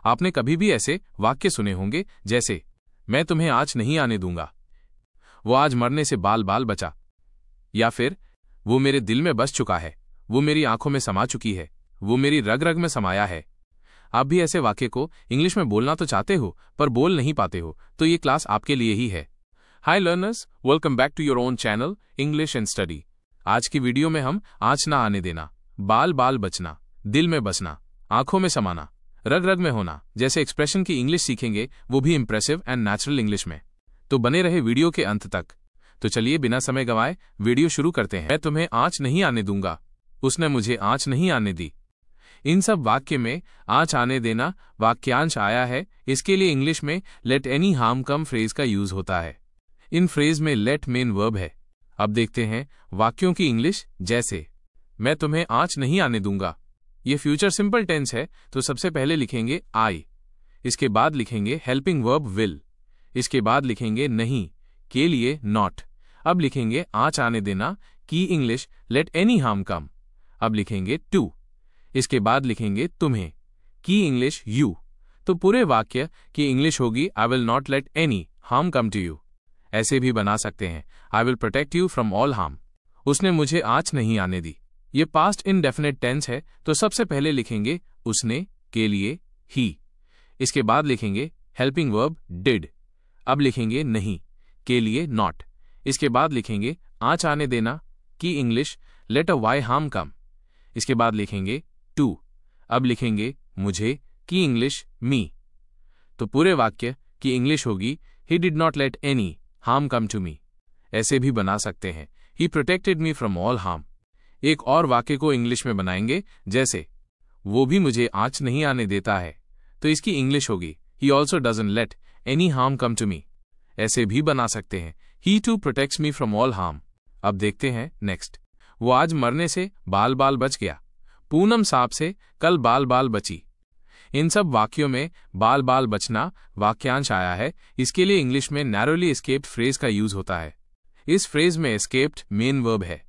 आपने कभी भी ऐसे वाक्य सुने होंगे जैसे, मैं तुम्हें आज नहीं आने दूंगा, वो आज मरने से बाल बाल बचा, या फिर वो मेरे दिल में बस चुका है, वो मेरी आंखों में समा चुकी है, वो मेरी रग रग में समाया है। आप भी ऐसे वाक्य को इंग्लिश में बोलना तो चाहते हो पर बोल नहीं पाते हो, तो ये क्लास आपके लिए ही है। Hi learners, welcome back to your own channel English and study. आज की वीडियो में हम आँच ना आने देना, बाल बाल बचना, दिल में बसना, आंखों में समाना, रग रग में होना जैसे एक्सप्रेशन की इंग्लिश सीखेंगे, वो भी इंप्रेसिव एंड नेचुरल इंग्लिश में। तो बने रहे वीडियो के अंत तक। तो चलिए बिना समय गंवाए वीडियो शुरू करते हैं। मैं तुम्हें आँच नहीं आने दूंगा, उसने मुझे आँच नहीं आने दी। इन सब वाक्य में आँच आने देना वाक्यांश आया है। इसके लिए इंग्लिश में लेट एनी हार्म कम फ्रेज का यूज होता है। इन फ्रेज में लेट मेन वर्ब है। अब देखते हैं वाक्यों की इंग्लिश। जैसे, मैं तुम्हें आँच नहीं आने दूंगा, ये फ्यूचर सिंपल टेंस है, तो सबसे पहले लिखेंगे आई, इसके बाद लिखेंगे हेल्पिंग वर्ब विल, इसके बाद लिखेंगे नहीं के लिए नॉट। अब लिखेंगे आँच आने देना की इंग्लिश लेट एनी हार्म कम। अब लिखेंगे टू, इसके बाद लिखेंगे तुम्हें की इंग्लिश यू। तो पूरे वाक्य की इंग्लिश होगी I will not let any harm come to you. ऐसे भी बना सकते हैं, I will protect you from all harm, उसने मुझे आँच नहीं आने दी। ये पास्ट इंडेफिनिट टेंस है, तो सबसे पहले लिखेंगे उसने के लिए ही, इसके बाद लिखेंगे हेल्पिंग वर्ब डिड। अब लिखेंगे नहीं के लिए नॉट, इसके बाद लिखेंगे आँच आने देना की इंग्लिश लेट अ वाई हार्म कम, इसके बाद लिखेंगे टू। अब लिखेंगे मुझे की इंग्लिश मी। तो पूरे वाक्य की इंग्लिश होगी he did not let any harm come to me. ऐसे भी बना सकते हैं, he protected me from all harm. एक और वाक्य को इंग्लिश में बनाएंगे, जैसे वो भी मुझे आँच नहीं आने देता है, तो इसकी इंग्लिश होगी he also doesn't let any harm come to me. ऐसे भी बना सकते हैं, he too protects me from all harm. अब देखते हैं नेक्स्ट। वो आज मरने से बाल बाल बच गया, पूनम सांप से कल बाल बाल बची। इन सब वाक्यों में बाल बाल बचना वाक्यांश आया है। इसके लिए इंग्लिश में नैरोली एस्केप्ड फ्रेज का यूज होता है। इस फ्रेज में एस्केप्ड मेन वर्ब है।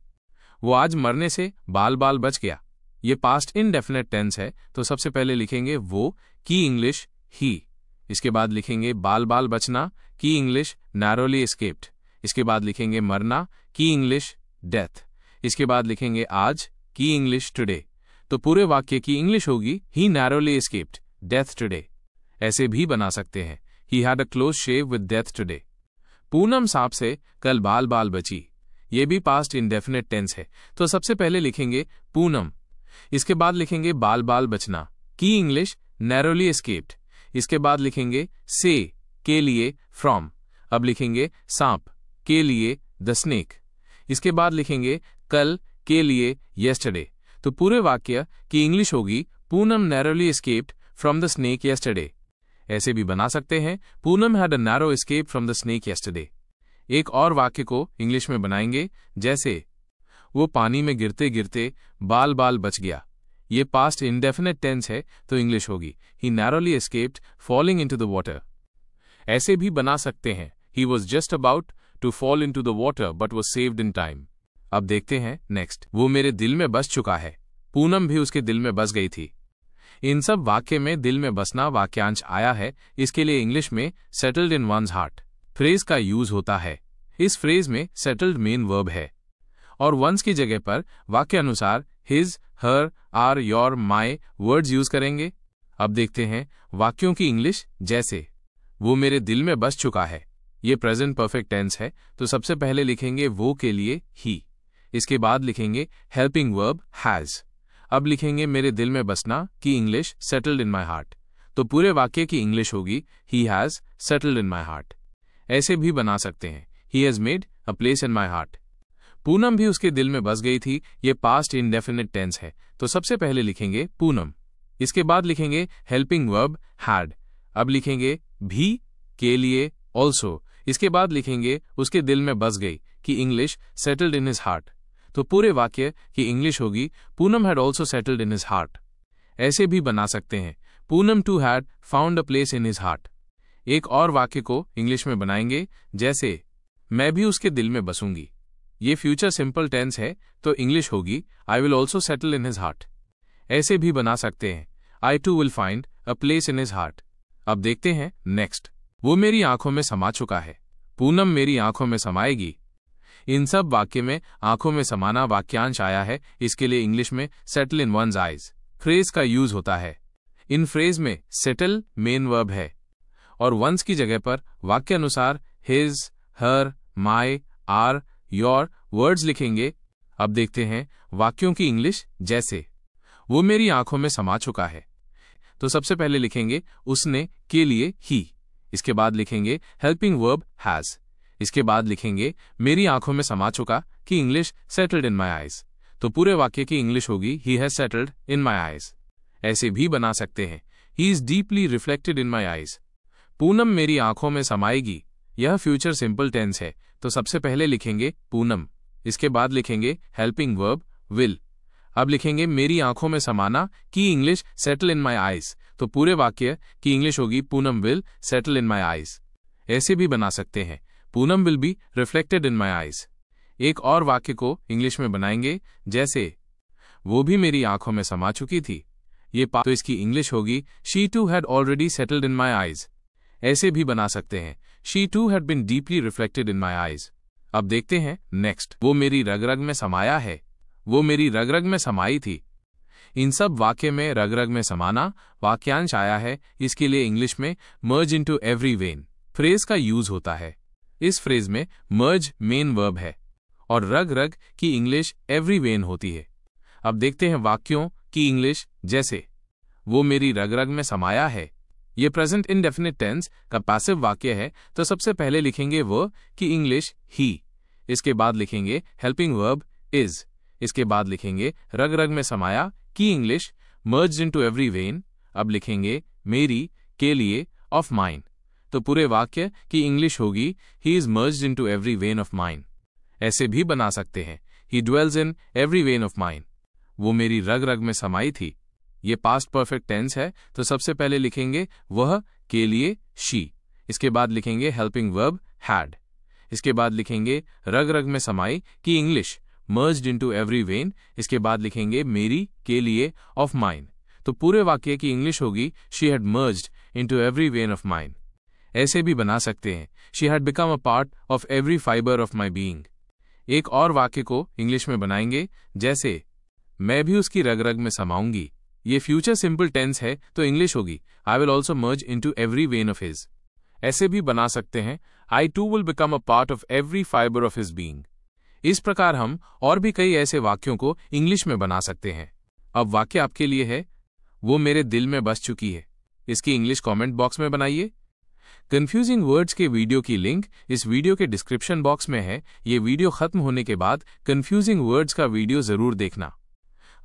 वो आज मरने से बाल बाल बच गया, ये पास्ट इंडेफिनिट टेंस है, तो सबसे पहले लिखेंगे वो की इंग्लिश ही, इसके बाद लिखेंगे बाल बाल बचना की इंग्लिश नैरोली एस्केप्ड, इसके बाद लिखेंगे मरना की इंग्लिश डेथ, इसके बाद लिखेंगे आज की इंग्लिश टुडे। तो पूरे वाक्य की इंग्लिश होगी he narrowly escaped death today. ऐसे भी बना सकते हैं, he had a close shave with death today. Poonam सांप से कल बाल बाल बची, ये भी पास्ट इंडेफिनिट टेंस है, तो सबसे पहले लिखेंगे पूनम, इसके बाद लिखेंगे बाल बाल बचना की इंग्लिश नैरोली एस्केप्ड, इसके बाद लिखेंगे से के लिए फ्रॉम। अब लिखेंगे सांप के लिए द स्नेक, इसके बाद लिखेंगे कल के लिए येस्टरडे। तो पूरे वाक्य की इंग्लिश होगी Poonam narrowly escaped from the snake yesterday. ऐसे भी बना सकते हैं, Poonam had a narrow escape from the snake yesterday. एक और वाक्य को इंग्लिश में बनाएंगे, जैसे वो पानी में गिरते गिरते बाल बाल बच गया, ये पास्ट इंडेफिनिट टेंस है, तो इंग्लिश होगी he narrowly escaped falling into the water. ऐसे भी बना सकते हैं, he was just about to fall into the water but was saved in time. अब देखते हैं नेक्स्ट। वो मेरे दिल में बस चुका है, पूनम भी उसके दिल में बस गई थी। इन सब वाक्य में दिल में बसना वाक्यांश आया है। इसके लिए इंग्लिश में settled in one's heart phrase का यूज होता है। इस फ्रेज में सेटल्ड मेन वर्ब है और वंस की जगह पर वाक्य अनुसार his, her, our, your, my words use करेंगे। अब देखते हैं वाक्यों की इंग्लिश। जैसे, वो मेरे दिल में बस चुका है, ये प्रेजेंट परफेक्ट टेंस है, तो सबसे पहले लिखेंगे वो के लिए ही, इसके बाद लिखेंगे हेल्पिंग वर्ब हैज। अब लिखेंगे मेरे दिल में बसना की English settled in my heart. तो पूरे वाक्य की इंग्लिश होगी he has settled in my heart. ऐसे भी बना सकते हैं, he has made a place in my heart. Poonam भी उसके दिल में बस गई थी, ये पास्ट इंडेफिनिट टेंस है, तो सबसे पहले लिखेंगे पूनम, इसके बाद लिखेंगे हेल्पिंग वर्ब हैड। अब लिखेंगे भी के लिए ऑल्सो, इसके बाद लिखेंगे उसके दिल में बस गई की English settled in his heart. तो पूरे वाक्य की इंग्लिश होगी Poonam had also settled in his heart. ऐसे भी बना सकते हैं, Poonam too had found a place in his heart. एक और वाक्य को इंग्लिश में बनाएंगे, जैसे मैं भी उसके दिल में बसूंगी, ये फ्यूचर सिंपल टेंस है, तो इंग्लिश होगी I will also settle in his heart. ऐसे भी बना सकते हैं, I too will find a place in his heart. अब देखते हैं नेक्स्ट। वो मेरी आंखों में समा चुका है, पूनम मेरी आंखों में समाएगी। इन सब वाक्य में आंखों में समाना वाक्यांश आया है, इसके लिए इंग्लिश में settle in one's eyes phrase का यूज होता है। इन फ्रेज में सेटल मेन वर्ब है और वंस की जगह पर वाक्य अनुसार his, her, my, our, your words लिखेंगे। अब देखते हैं वाक्यों की इंग्लिश। जैसे वो मेरी आंखों में समा चुका है, तो सबसे पहले लिखेंगे उसने के लिए ही, इसके बाद लिखेंगे हेल्पिंग वर्ब हैज, इसके बाद लिखेंगे मेरी आंखों में समा चुका की English settled in my eyes, तो पूरे वाक्य की इंग्लिश होगी he has settled in my eyes. ऐसे भी बना सकते हैं he is deeply reflected in my eyes. Poonam मेरी आंखों में समाएगी, यह फ्यूचर सिंपल टेंस है, तो सबसे पहले लिखेंगे पूनम, इसके बाद लिखेंगे हेल्पिंग वर्ब विल। अब लिखेंगे मेरी आंखों में समाना की English settle in my eyes, तो पूरे वाक्य की इंग्लिश होगी Poonam will settle in my eyes. ऐसे भी बना सकते हैं Poonam will be reflected in my eyes. एक और वाक्य को इंग्लिश में बनाएंगे, जैसे वो भी मेरी आंखों में समा चुकी थी, ये तो इसकी इंग्लिश होगी she too had already settled in my eyes. ऐसे भी बना सकते हैं she too had been deeply reflected in my eyes. अब देखते हैं नेक्स्ट। वो मेरी रग रग में समाया है, वो मेरी रग रग में समाई थी। इन सब वाक्य में रग रग में समाना वाक्यांश आया है, इसके लिए इंग्लिश में मर्ज इनटू एवरी वेन फ्रेज का यूज होता है। इस फ्रेज में मर्ज मेन वर्ब है और रग रग की इंग्लिश एवरी वेन होती है। अब देखते हैं वाक्यों की इंग्लिश। जैसे वो मेरी रग रग में समाया है, ये प्रेजेंट इंडेफिनिट टेंस का पैसिव वाक्य है, तो सबसे पहले लिखेंगे वो की इंग्लिश ही, इसके बाद लिखेंगे हेल्पिंग वर्ब इज, इसके बाद लिखेंगे रग रग में समाया की English merged into every when. अब लिखेंगे मेरी के लिए ऑफ माइन, तो पूरे वाक्य की इंग्लिश होगी he is merged into every vein of mine. ऐसे भी बना सकते हैं he dwells in every vein of mine. वो मेरी रग रग में समाई थी, ये पास्ट परफेक्ट टेंस है, तो सबसे पहले लिखेंगे वह के लिए शी, इसके बाद लिखेंगे हेल्पिंग वर्ब हैड, इसके बाद लिखेंगे रग रग में समाई की English merged into every when, इसके बाद लिखेंगे मेरी के लिए ऑफ माइन, तो पूरे वाक्य की इंग्लिश होगी she had merged into every vein of mine. ऐसे भी बना सकते हैं she had become a part of every fibre of my being. एक और वाक्य को इंग्लिश में बनाएंगे, जैसे मैं भी उसकी रग रग में समाऊंगी। ये फ्यूचर सिंपल टेंस है, तो इंग्लिश होगी I will also merge into every vein of his. ऐसे भी बना सकते हैं I too will become a part of every fibre of his being. इस प्रकार हम और भी कई ऐसे वाक्यों को इंग्लिश में बना सकते हैं। अब वाक्य आपके लिए है वो मेरे दिल में बस चुकी है, इसकी इंग्लिश कमेंट बॉक्स में बनाइए। कंफ्यूजिंग वर्ड्स के वीडियो की लिंक इस वीडियो के डिस्क्रिप्शन बॉक्स में है। ये वीडियो खत्म होने के बाद कंफ्यूजिंग वर्ड्स का वीडियो जरूर देखना।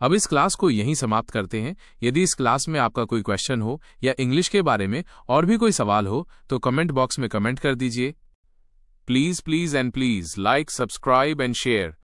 अब इस क्लास को यहीं समाप्त करते हैं। यदि इस क्लास में आपका कोई क्वेश्चन हो या इंग्लिश के बारे में और भी कोई सवाल हो तो कमेंट बॉक्स में कमेंट कर दीजिए। Please and please like, subscribe and share.